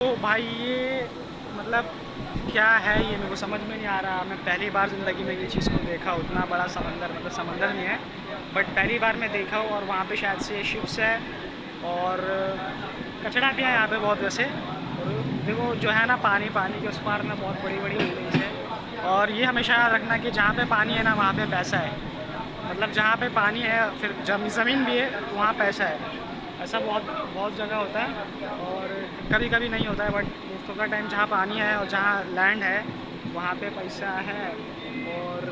तो भाई ये मतलब क्या है, ये मेरे को समझ में नहीं आ रहा। मैं पहली बार ज़िंदगी में ये चीज़ को देखा, उतना बड़ा समंदर, मतलब समंदर नहीं है बट पहली बार मैं देखा हूँ। और वहाँ पे शायद से शिप्स है और कचरा भी है यहाँ पे बहुत वैसे। और देखो जो है ना, पानी पानी के उस पार ना बहुत बड़ी बड़ी बिल्डिंग्स है। और ये हमेशा याद रखना कि जहाँ पे पानी है ना वहाँ पे पैसा है। मतलब जहाँ पे पानी है फिर ज़मीन भी है तो वहाँ पैसा है। ऐसा बहुत बहुत जगह होता है और कभी कभी नहीं होता है but most of the time जहाँ पानी है और जहाँ लैंड है वहाँ पे पैसा है। और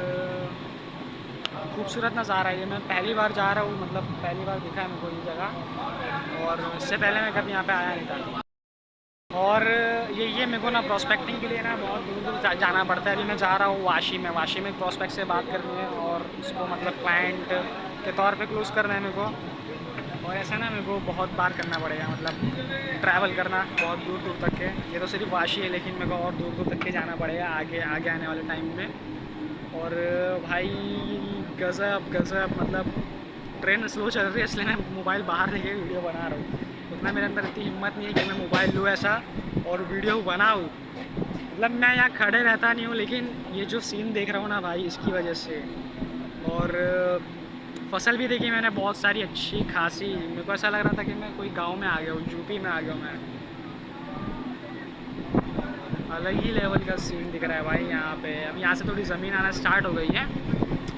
खूबसूरत नज़ारा है ये। मैं पहली बार जा रहा हूँ, मतलब पहली बार दिखा है मेरे को ये जगह, और इससे पहले मैं कभी यहाँ पे आया नहीं था। और ये मेरे को ना प्रोस्पेक्टिंग के लिए ना बहुत दूर दूर जाना पड़ता है। अभी मैं जा रहा हूँ वाशी में। वाशी में प्रोस्पेक्ट से बात करनी है और उसको मतलब क्लाइंट के तौर पे क्लोज़ करना है मेरे को। और ऐसा ना मेरे को बहुत बार करना पड़ेगा, मतलब ट्रैवल करना बहुत दूर दूर तक के। ये तो सिर्फ वाशी है लेकिन मेरे को और दूर दूर तक के जाना पड़ेगा आगे आगे आने वाले टाइम में। और भाई गज़ब गज़ब, मतलब ट्रेन स्लो चल रही है इसलिए मैं मोबाइल बाहर लेके वीडियो बना रहा हूँ। उतना मेरे अंदर इतनी हिम्मत नहीं है कि मैं मोबाइल लूँ ऐसा और वीडियो बनाऊँ। मतलब मैं यहाँ खड़े रहता नहीं हूँ लेकिन ये जो सीन देख रहा हूँ ना भाई, इसकी वजह से। और फसल भी देखी मैंने बहुत सारी अच्छी खासी। मेरे को ऐसा लग रहा था कि मैं कोई गांव में आ गया हूँ, यूपी में आ गया हूँ मैं। अलग ही लेवल का सीन दिख रहा है भाई यहाँ पे। अब यहाँ से थोड़ी ज़मीन आना स्टार्ट हो गई है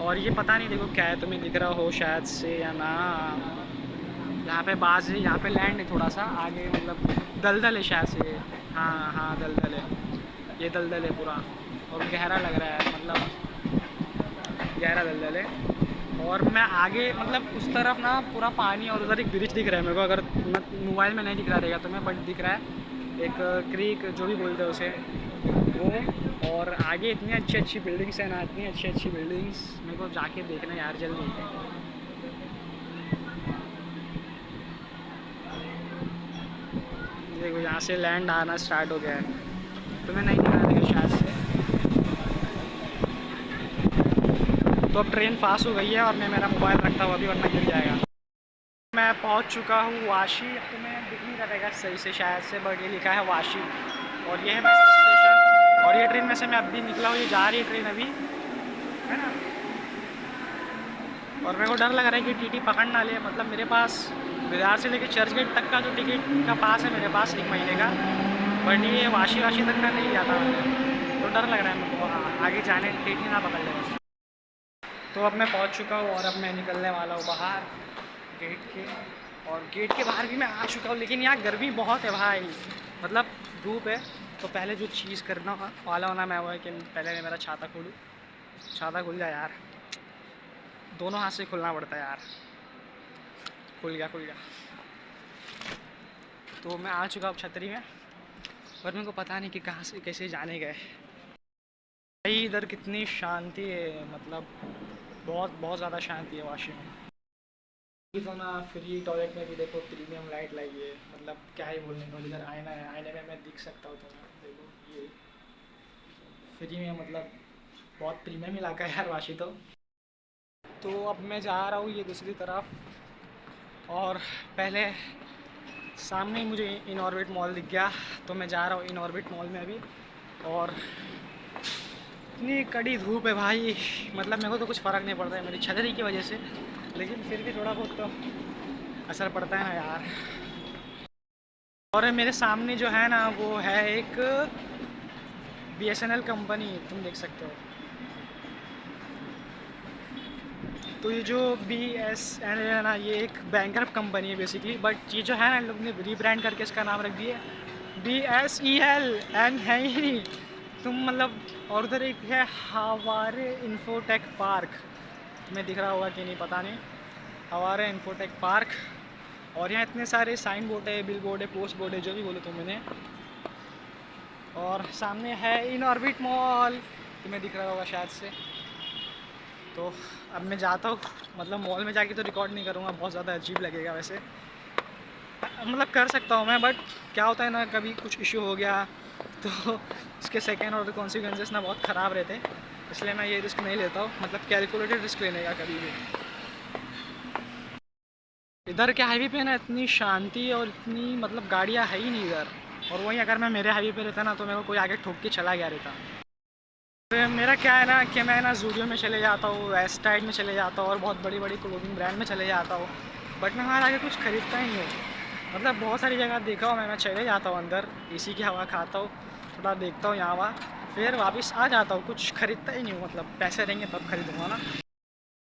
और ये पता नहीं देखो क्या है, तुम्हें दिख रहा हो शायद से या ना। यहाँ पे बाज है, यहाँ पे लैंड है थोड़ा सा आगे, मतलब दलदल है शायद से। हाँ हाँ दलदल है, ये दलदल है पूरा और गहरा लग रहा है, मतलब गहरा दलदल है। और मैं आगे मतलब उस तरफ ना पूरा पानी और उधर एक ब्रिज दिख रहा है मेरे को। अगर मोबाइल में नहीं दिख रहा रहेगा तो मैं बट दिख रहा है एक क्रीक जो भी बोलते हैं उसे, वो। और आगे इतनी अच्छी अच्छी बिल्डिंग्स हैं ना, इतनी अच्छी अच्छी बिल्डिंग्स, मेरे को जाके देखना यार जल्दी। देखो यहाँ से लैंड आना स्टार्ट हो गया है, तुम्हें नहीं दिखा देगा शायद से। तो अब ट्रेन पास हो गई है और मैं मेरा मोबाइल रखता हुआ अभी वरना गिर जाएगा। मैं पहुंच चुका हूँ वाशी। अब तो मैं दिख नहीं रहेगा सही से शायद से बट ये लिखा है वाशी और ये है मेट्रो स्टेशन। और ये ट्रेन में से मैं अभी निकला हूँ, ये जा रही है ट्रेन अभी, है ना। और मेरे को डर लग रहा है कि टीटी पकड़ ना ले। मतलब मेरे पास विरार से लेकर चर्च गेट तक का जो टिकट का पास है मेरे पास 1 महीने का, बट ये वाशी वाशी तक का नहीं लिया था मैंने। तो डर लग रहा है मेरे को आगे जाने टीटी ना पकड़ ले बस। तो अब मैं पहुंच चुका हूँ और अब मैं निकलने वाला हूँ बाहर गेट के। और गेट के बाहर भी मैं आ चुका हूँ लेकिन यहाँ गर्मी बहुत है भाई, मतलब धूप है। तो पहले जो चीज़ करना वाला होना मैं वो है कि पहले मैं मेरा छाता खोलूँ। छाता खुल जाए यार, दोनों हाथ से खुलना पड़ता है यार। खुल गया खुल गया। तो मैं आ चुका हूँ छतरी में, पर मेरे को पता नहीं कि कहाँ से कैसे जाने गए। भाई इधर कितनी शांति है, मतलब बहुत बहुत ज़्यादा शांति है वाशी में। तो ना फ्री टॉयलेट में भी देखो प्रीमियम लाइट लगी है, मतलब क्या ही बोलने को। इधर आईना है, आईने में मैं दिख सकता हूँ तुम्हें, देखो ये फ्री में, मतलब बहुत प्रीमियम इलाका है यार वाशी तो अब मैं जा रहा हूँ ये दूसरी तरफ। और पहले सामने ही मुझे इन ऑर्बिट मॉल दिख गया तो मैं जा रहा हूँ इन ऑर्बिट मॉल में अभी। और इतनी कड़ी धूप है भाई, मतलब मेरे को तो कुछ फ़र्क नहीं पड़ता है मेरी छतरी की वजह से, लेकिन फिर भी थोड़ा बहुत तो असर पड़ता है ना यार। और मेरे सामने जो है ना वो है एक BSNL कंपनी, तुम देख सकते हो। तो ये जो BSNL है ना, ये एक बैंकरप्ट कंपनी है बेसिकली, बट ये जो है ना इन लोग ने रीब्रांड करके इसका नाम रख दिया BSEL। एंड है ही नहीं तुम, मतलब। और उधर एक है हवारे इन्फोटेक पार्क, तुम्हें दिख रहा होगा कि नहीं पता नहीं। हवारे इन्फोटेक पार्क। और यहाँ इतने सारे साइन बोर्ड है, बिल बोर्ड है, पोस्ट बोर्ड है, जो भी बोलो तुम मैंने। और सामने है इन ऑर्बिट मॉल, तुम्हें दिख रहा होगा शायद से। तो अब मैं जाता हूँ, मतलब मॉल में जाके तो रिकॉर्ड नहीं करूँगा, बहुत ज़्यादा अजीब लगेगा वैसे। मतलब कर सकता हूँ मैं बट क्या होता है ना, कभी कुछ इशू हो गया तो उसके सेकेंड ऑर्डर कॉन्सिक्वेंसेस ना बहुत ख़राब रहते हैं, इसलिए मैं ये रिस्क नहीं लेता हूँ। मतलब कैलकुलेटेड रिस्क लेने का कभी भी। इधर के हाईवे पे ना इतनी शांति और इतनी मतलब गाड़ियाँ है ही नहीं इधर। और वहीं अगर मैं मेरे हाईवे पे रहता ना तो मेरे को कोई आगे ठोक के चला गया रहता। तो मेरा क्या है ना कि मैं ना ज़ूडियो में चले जाता हूँ, वेस्ट साइड में चले जाता हूँ और बहुत बड़ी बड़ी क्लोथिंग ब्रांड में चले जाता हूँ, बट मैं वहाँ आके कुछ ख़रीदता ही नहीं हूँ। मतलब बहुत सारी जगह देखा हूँ मैं चले जाता हूँ अंदर, एसी की हवा खाता हूँ, थोड़ा देखता हूँ यहाँ वहाँ, फिर वापस आ जाता हूँ, कुछ ख़रीदता ही नहीं हूँ। मतलब पैसे रहेंगे तब खरीदूँगा ना।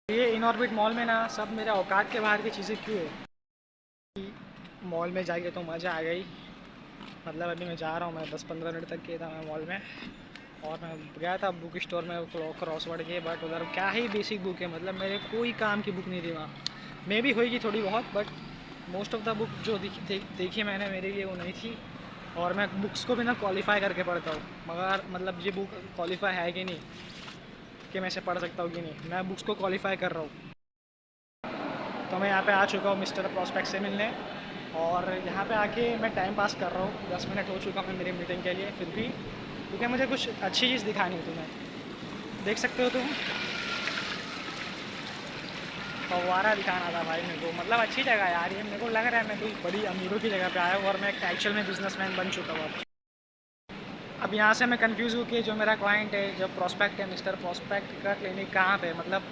ये इन ऑर्बिट मॉल में ना सब मेरे औकात के बाहर की चीज़ें क्यों है। मॉल में जाके तो मज़ा आ गई। मतलब अभी मैं जा रहा हूँ, मैं 10-15 मिनट तक गया था मैं मॉल में, और मैं गया था बुक स्टोर में क्रॉसवर्ड के, बट उधर क्या ही बेसिक बुक है, मतलब मेरे कोई काम की बुक नहीं थी वहाँ। मे भी होएगी थोड़ी बहुत, but most of the book जो देखी मैंने मेरे लिए वो नहीं थी। और मैं बुक्स को भी ना क्वालिफाई करके पढ़ता हूँ, मगर मतलब ये बुक क्वालिफाई है कि नहीं, कि मैं इसे पढ़ सकता हूँ कि नहीं, मैं बुक्स को क्वालिफाई कर रहा हूँ। तो मैं यहाँ पे आ चुका हूँ मिस्टर प्रॉस्पेक्ट से मिलने, और यहाँ पे आके मैं टाइम पास कर रहा हूँ। 10 मिनट हो चुका मैं मेरी मीटिंग के लिए, फिर भी क्योंकि मुझे कुछ अच्छी चीज़ दिखानी है। तुम्हें देख सकते हो तुम, फव्वारा दिखाना था भाई मेरे को। मतलब अच्छी जगह है यार ये, मेरे को लग रहा है मैं कोई बड़ी अमीरों की जगह पे आया हूँ और मैं एक्चुअल में बिजनेसमैन बन चुका हूँ। अब यहाँ से मैं कंफ्यूज हूँ कि जो मेरा क्लाइंट है, जो प्रॉस्पेक्ट है, मिस्टर प्रॉस्पेक्ट का क्लिनिक कहाँ पे, मतलब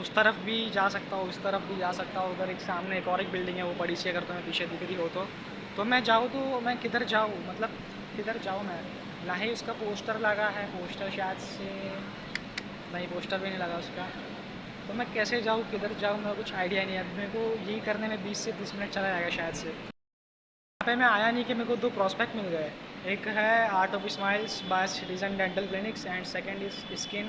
उस तरफ भी जा सकता हूँ, इस तरफ भी जा सकता हूँ। उधर एक सामने एक और एक बिल्डिंग है, वो बड़ी सी, अगर तुम्हें पीछे दिख रही हो तो मैं जाऊँ तो मैं किधर जाऊँ, मतलब किधर जाऊँ मैं। ना ही उसका पोस्टर लगा है, पोस्टर शायद से नहीं, पोस्टर भी नहीं लगा उसका, तो मैं कैसे जाऊँ, किधर जाऊँ, मेरा कुछ आइडिया नहीं है। अभी मेरे को यही करने में 20 से 30 मिनट चला जाएगा शायद से। यहाँ पे मैं आया नहीं कि मेरे को 2 प्रॉस्पेक्ट मिल गए। एक है art of smiles by citizen dental clinics and second is skin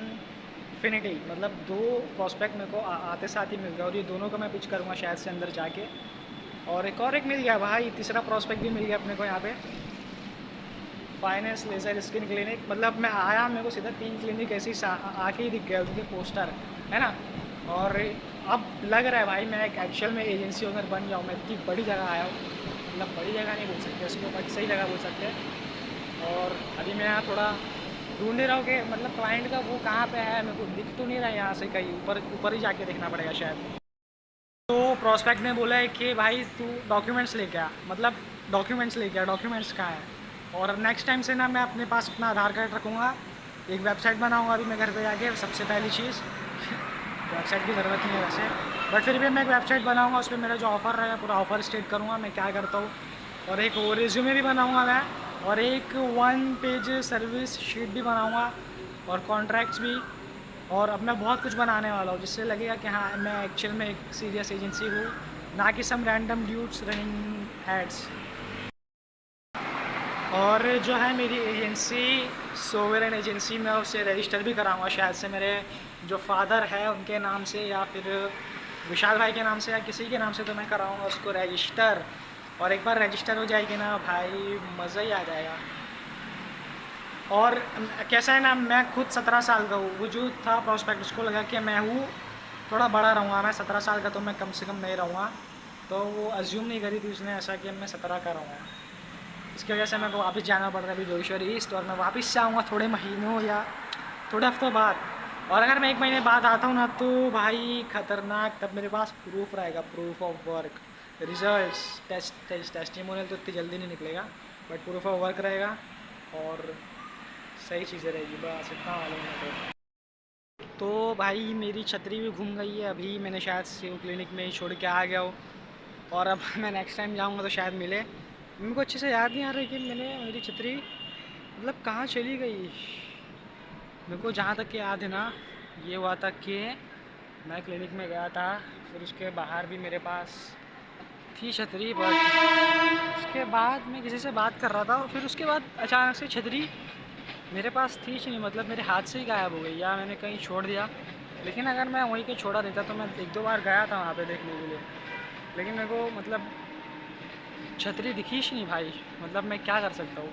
infinity. मतलब 2 प्रॉस्पेक्ट मेरे को आते साथ ही मिल गए, और ये दोनों को मैं पिच करूँगा शायद से अंदर जाके। और एक मिल गया भाई, तीसरा प्रॉस्पेक्ट भी मिल गया अपने को यहाँ पे, फाइनेंस लेजर स्किन क्लिनिक। मतलब मैं आया, मेरे को सीधा 3 क्लिनिक ऐसे ही आके ही दिख गया, उनके पोस्टर है ना। और अब लग रहा है भाई मैं एक एक्चुअल में एजेंसी ओनर बन जाऊँ। मैं इतनी बड़ी जगह आया हूँ, मतलब बड़ी जगह नहीं बोल सकते उसको, बट सही जगह बोल सकते हैं। और अभी मैं यहाँ थोड़ा ढूंढ ही रहा हूँ कि मतलब क्लाइंट का वो कहाँ पे है, मेरे को दिख तो नहीं रहा है यहाँ से, कहीं ऊपर ऊपर ही जाके देखना पड़ेगा शायद। तो प्रॉस्पेक्ट ने बोला है कि भाई तू डॉक्यूमेंट्स लेके आ, मतलब डॉक्यूमेंट्स लेके आ, डॉक्यूमेंट्स कहाँ है। और नेक्स्ट टाइम से ना मैं अपने पास अपना आधार कार्ड रखूँगा, एक वेबसाइट बनाऊँगा अभी मैं घर पे जाके। सबसे पहली चीज़ वेबसाइट की ज़रूरत नहीं है वैसे, बट फिर भी मैं एक वेबसाइट बनाऊँगा, उस पर मेरा जो ऑफ़र रहेगा पूरा ऑफ़र स्टेट करूँगा मैं क्या करता हूँ, और एक वो रिज्यूमे भी बनाऊँगा मैं, और एक 1 पेज सर्विस शीट भी बनाऊँगा, और कॉन्ट्रैक्ट्स भी। और अब मैं बहुत कुछ बनाने वाला हूँ जिससे लगेगा कि हाँ मैं एक्चुअल में एक सीरियस एजेंसी हूँ, ना कि some random dudes running ads. और जो है मेरी एजेंसी सोवरेन एजेंसी, मैं उसे रजिस्टर भी कराऊंगा शायद से मेरे जो फादर है उनके नाम से, या फिर विशाल भाई के नाम से, या किसी के नाम से, तो मैं कराऊंगा उसको रजिस्टर। और एक बार रजिस्टर हो जाएगी ना भाई, मज़ा ही आ जाएगा। और कैसा है ना, मैं खुद 17 साल का हूँ, वो जो था प्रॉस्पेक्ट उसको लगा कि मैं हूँ थोड़ा बड़ा रहूँगा, मैं 17 साल का तो मैं कम से कम नहीं रहूँगा, तो वो अज्यूम नहीं करी थी उसने ऐसा कि मैं 17 का रहूँगा। इसकी वजह से मेरे को वापस जाना पड़ रहा है अभी जोगेश्वर ईस्ट, और मैं वापस से आऊँगा थोड़े महीनों या थोड़े हफ्तों बाद। और अगर मैं 1 महीने बाद आता हूँ ना तो भाई ख़तरनाक, तब मेरे पास प्रूफ रहेगा, proof of work, results, testimonial तो इतनी जल्दी नहीं निकलेगा, बट प्रूफ ऑफ वर्क रहेगा और सही चीज़ें रहेगी, बस इतना मालूम है। तो भाई मेरी छतरी भी घूम गई है, अभी मैंने शायद से वो क्लिनिक में ही छोड़ के आ गया हूँ, और अब मैं नेक्स्ट टाइम जाऊँगा तो शायद मिले। मेरे को अच्छे से याद नहीं आ रहा है कि मेरी छतरी मतलब कहाँ चली गई। मेरे को जहाँ तक कि याद है ना, ये हुआ था कि मैं क्लिनिक में गया था, फिर उसके बाहर भी मेरे पास थी छतरी, बट उसके बाद मैं किसी से बात कर रहा था, और फिर उसके बाद अचानक से छतरी मेरे पास थी ही नहीं, मतलब मेरे हाथ से ही गायब हो गई, या मैंने कहीं छोड़ दिया। लेकिन अगर मैं वहीं पे छोड़ा रहता तो मैं 1-2 बार गया था वहाँ पे देखने के लिए, लेकिन मेरे को मतलब छतरी दिखी ही नहीं भाई, मतलब मैं क्या कर सकता हूँ।